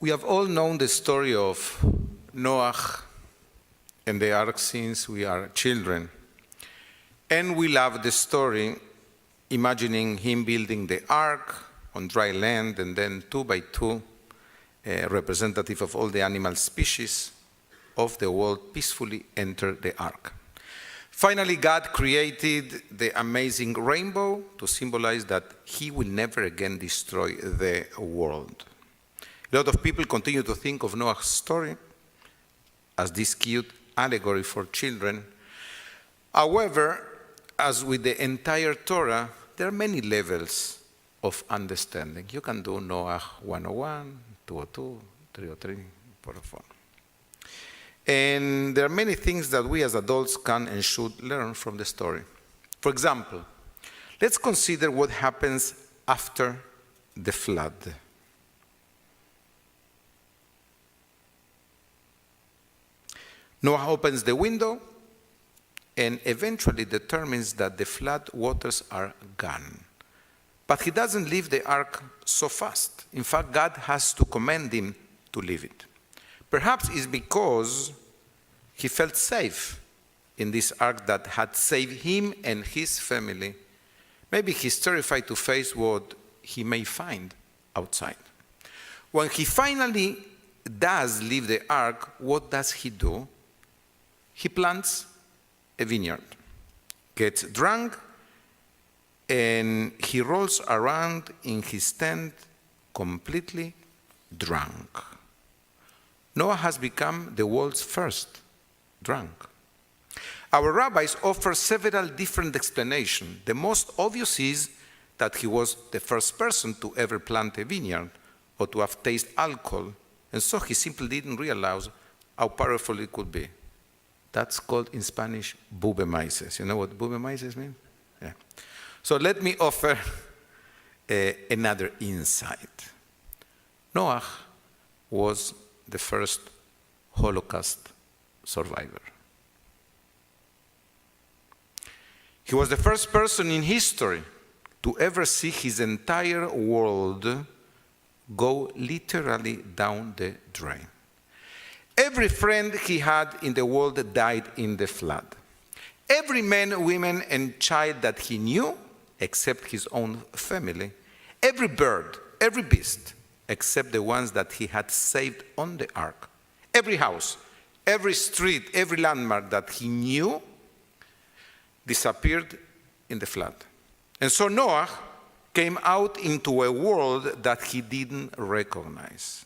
We have all known the story of Noah and the ark since we are children. And we love the story, imagining him building the ark on dry land, and then 2 by 2, a representative of all the animal species of the world peacefully enter the ark. Finally, God created the amazing rainbow to symbolize that he will never again destroy the world. A lot of people continue to think of Noah's story as this cute allegory for children. However, as with the entire Torah, there are many levels of understanding. You can do Noah 101, 202, 303, 404. And there are many things that we as adults can and should learn from the story. For example, let's consider what happens after the flood. Noah opens the window and eventually determines that the flood waters are gone. But he doesn't leave the ark so fast. In fact, God has to command him to leave it. Perhaps it's because he felt safe in this ark that had saved him and his family. Maybe he's terrified to face what he may find outside. When he finally does leave the ark, what does he do? He plants a vineyard, gets drunk, and he rolls around in his tent completely drunk. Noah has become the world's first drunk. Our rabbis offer several different explanations. The most obvious is that he was the first person to ever plant a vineyard or to have tasted alcohol, and so he simply didn't realize how powerful it could be. That's called in Spanish, bube-maices. You know what bube-maices mean? Yeah. So let me offer another insight. Noah was the first Holocaust survivor. He was the first person in history to ever see his entire world go literally down the drain. Every friend he had in the world died in the flood. Every man, woman, and child that he knew, except his own family. Every bird, every beast, except the ones that he had saved on the ark. Every house, every street, every landmark that he knew disappeared in the flood. And so Noah came out into a world that he didn't recognize.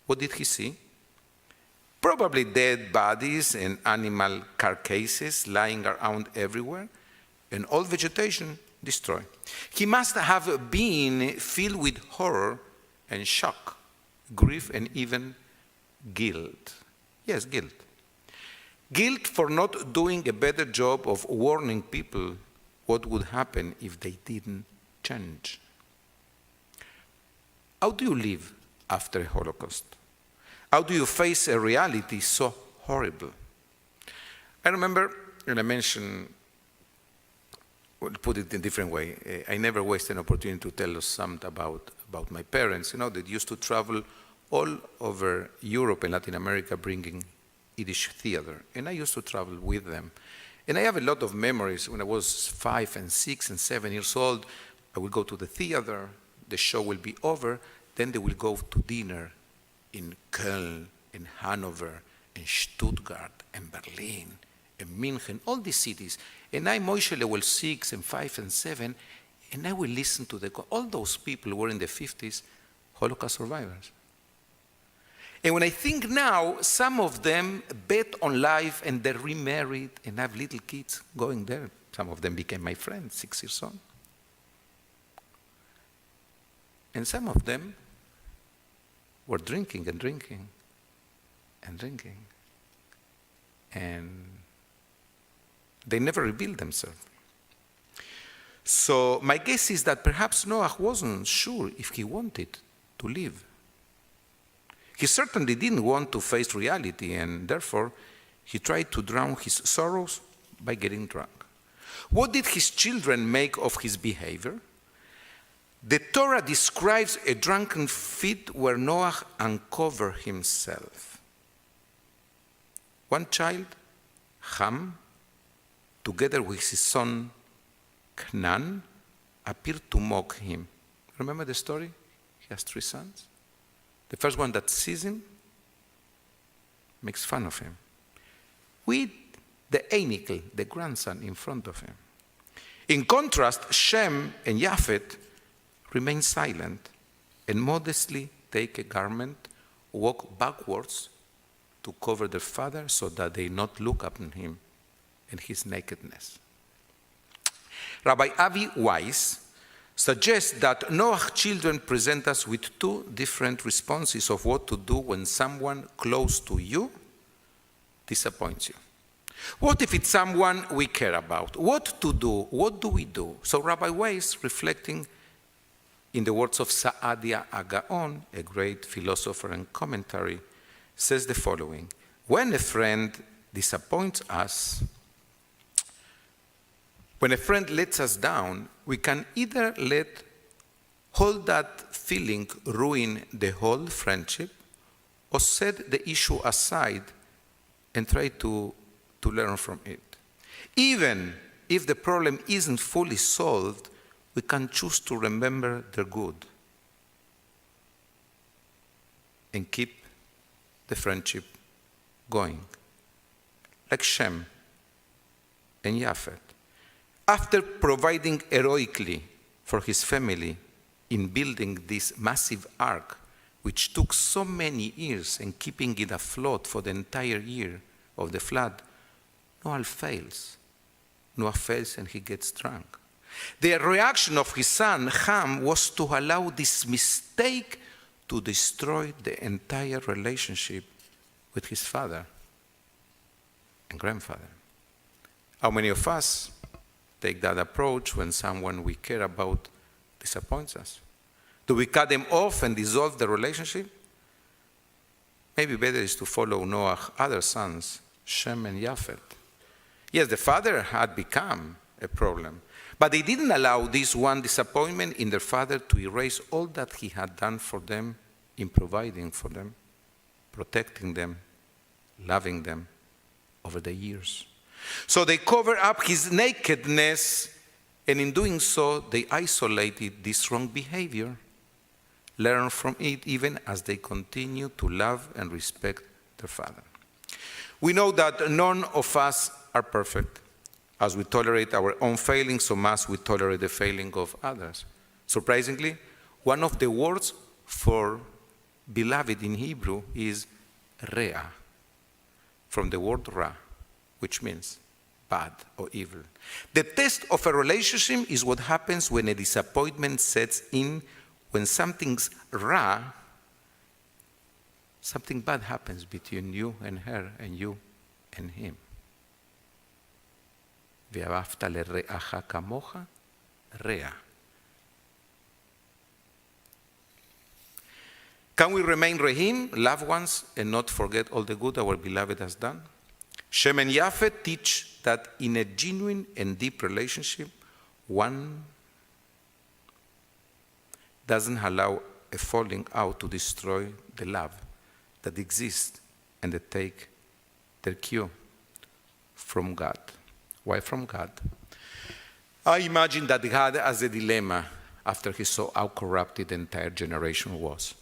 What did he see? Probably dead bodies and animal carcasses lying around everywhere, and all vegetation destroyed. He must have been filled with horror and shock, grief, and even guilt. Yes, guilt. Guilt for not doing a better job of warning people what would happen if they didn't change. How do you live after a Holocaust? How do you face a reality so horrible? I remember, and I mentioned, well, put it in a different way, I never waste an opportunity to tell us something about my parents. You know, they used to travel all over Europe and Latin America bringing Yiddish theater. And I used to travel with them. And I have a lot of memories. When I was 5 and 6 and 7 years old, I would go to the theater, the show will be over, then they will go to dinner in Köln, in Hanover, in Stuttgart, and Berlin, and München, all these cities. And I, Moshe, was 6 and 5 and 7, and I will listen to all those people who were in the 50s, Holocaust survivors. And when I think now, some of them bet on life and they're remarried and have little kids going there. Some of them became my friends, 6 years old. And some of them were drinking and drinking and drinking. And they never rebuilt themselves. So my guess is that perhaps Noah wasn't sure if he wanted to live. He certainly didn't want to face reality, and therefore he tried to drown his sorrows by getting drunk. What did his children make of his behavior? The Torah describes a drunken fit where Noah uncovered himself. One child, Ham, together with his son Canaan, appeared to mock him. Remember the story? He has 3 sons. The first one that sees him makes fun of him, with the Einikel, the grandson, in front of him. In contrast, Shem and Japheth remain silent and modestly take a garment, walk backwards to cover their father so that they not look upon him and his nakedness. Rabbi Avi Weiss suggests that Noah's children present us with 2 different responses of what to do when someone close to you disappoints you. What if it's someone we care about? What to do? What do we do? So Rabbi Weiss, reflecting in the words of Saadia Agaon, a great philosopher and commentary, says the following: when a friend disappoints us, when a friend lets us down, we can either hold that feeling ruin the whole friendship, or set the issue aside and try to learn from it. Even if the problem isn't fully solved, we can choose to remember the good and keep the friendship going. Like Shem and Japheth. After providing heroically for his family in building this massive ark, which took so many years, and keeping it afloat for the entire year of the flood, Noah fails. Noah fails and he gets drunk. The reaction of his son, Ham, was to allow this mistake to destroy the entire relationship with his father and grandfather. How many of us take that approach when someone we care about disappoints us? Do we cut them off and dissolve the relationship? Maybe better is to follow Noah's other sons, Shem and Japheth. Yes, the father had become a problem, but they didn't allow this one disappointment in their father to erase all that he had done for them in providing for them, protecting them, loving them over the years. So they covered up his nakedness, and in doing so, they isolated this wrong behavior, learned from it even as they continue to love and respect their father. We know that none of us are perfect. As we tolerate our own failings, so must we tolerate the failing of others. Surprisingly, one of the words for beloved in Hebrew is rea, from the word ra, which means bad or evil. The test of a relationship is what happens when a disappointment sets in, when something's ra, something bad happens between you and her and you and him. ואהבת לרעך כמוך, רע. Can we remain Rehim, loved ones, and not forget all the good our beloved has done? Shem and Japheth teach that in a genuine and deep relationship, one doesn't allow a falling out to destroy the love that exists and they take their cue from God. Why from God? I imagine that God has a dilemma after he saw how corrupted the entire generation was.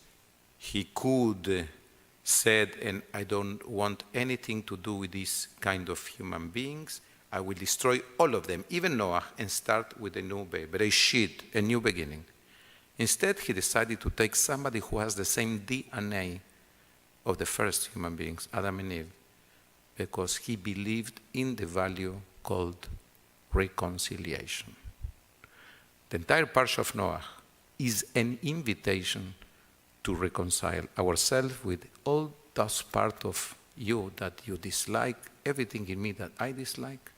He could said, and I don't want anything to do with this kind of human beings. I will destroy all of them, even Noah, and start with a new baby, Bereshit, a new beginning. Instead, he decided to take somebody who has the same DNA of the first human beings, Adam and Eve, because he believed in the value called reconciliation. The entire parsha of Noah is an invitation to reconcile ourselves with all those parts of you that you dislike, everything in me that I dislike,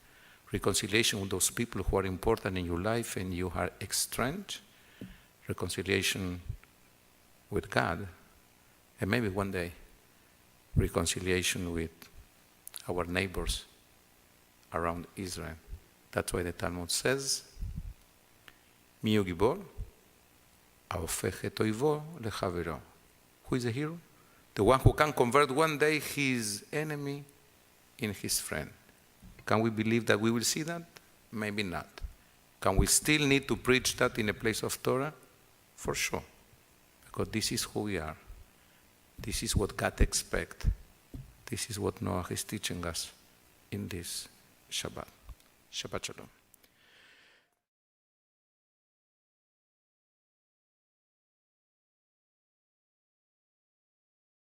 reconciliation with those people who are important in your life and you are estranged, reconciliation with God, and maybe one day, reconciliation with our neighbors around Israel. That's why the Talmud says, Mi hu gibor? ההופך את אויבו לחברו. Who is the hero? The one who can convert one day his enemy in his friend. Can we believe that we will see that? Maybe not. Can we still need to preach that in a place of Torah? For sure. Because this is who we are. This is what God expects. This is what Noah is teaching us in this Shabbat. Shabbat Shalom.